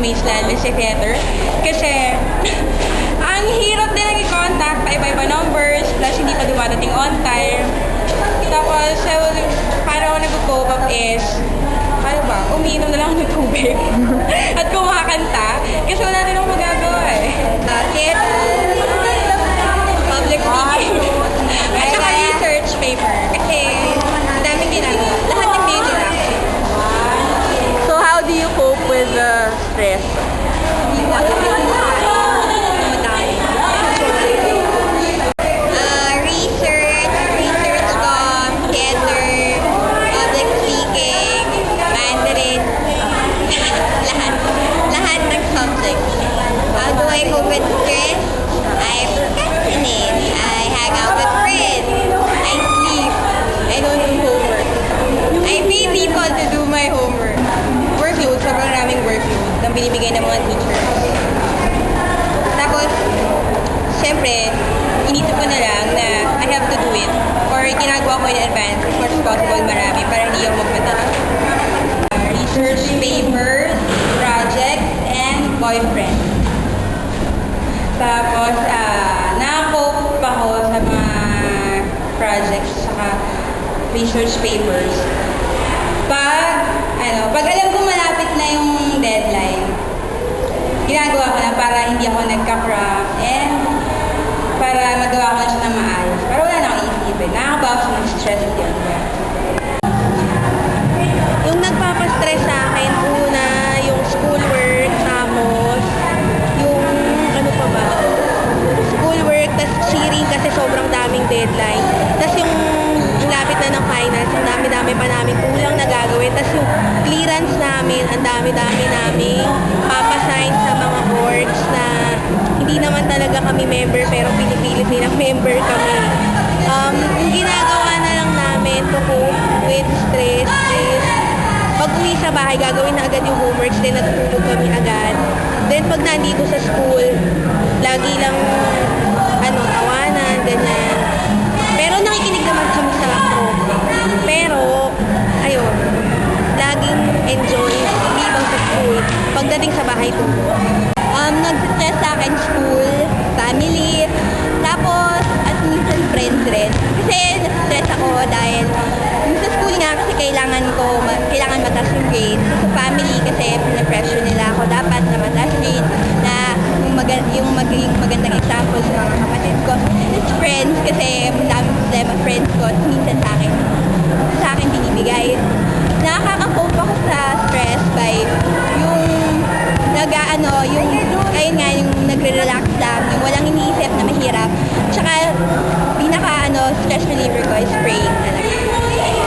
Miss Lalvis Theater. Kasi, ang hirap din ang i-contact, pa-iba-iba numbers, plus hindi pa dumadating on time. Tapos, paano ako nag-cope up is, ano ba, umiinom na lang ako ng tubig. At kumakanta, kasi wala din akong magagawa eh. Theater, public speaking, at saka research paper. Kasi, ang daming ginagawa. Lahat ng major actually. So how do you cope with the stress? Research com, theater, public speaking, Mandarin, lahat ng subjects. How do I cope with stress? I procrastinate. I hang out with friends. I sleep. I don't do homework. I pay people to do my homework. Workload, sobrang raming workload na binibigay ng mga teachers. Tapos, syempre, inisip ko na lang na I have to do it. Or ginagawa ko in advance as much as possible marami para hindi ako magpadala. Research papers, projects, and boyfriend. Tapos, nakakope ako sa mga projects saka research papers. Pag alam ko malapit na yung deadline, ginagawa ko na para hindi ako nagka-cram and para magawa ko na siya ng maayos. Para wala na akong iisipin. Nakakabawas ng stress at yun. Yung nagpapastress sa akin, una, yung schoolwork, tapos, yung, ano pa ba? Schoolwork, tas cheering kasi sobrang daming deadline. Tas yung lapit na ng finals, ang dami-dami pa namin kulang na gagawin. Tas yung clearance namin, ang dami-dami namin papasign sa mga boards na hindi naman talaga kami member pero pinipilit nilang member kami. Yung ginagawa na lang namin to cope with stress is pag uwi sa bahay, gagawin na agad yung homeworks, then natutulog kami agad. Then pag nandito sa school, lagi lang tawanan, ganyan. Pero nakikinig naman kami sa prof. Pero, ayun, laging enjoy, hindi lang sa school. Pagdating sa bahay po. Nag-stress sa akin school, family, tapos at minsan friends rin. Kasi na-stress ako dahil sa school nga kasi kailangan mataas yung grade. Sa family kasi pina-pressure nila ako dapat na mataas grade na yung maging magandang example ng mga kapatid ko. It's friends kasi madaming problema friends ko at minsan sa akin binibigay. Nakaka-cope ako sa stress by yung yung nagre-relax lang, yung walang iniisip na mahirap. Tsaka, stress reliever ko is praying.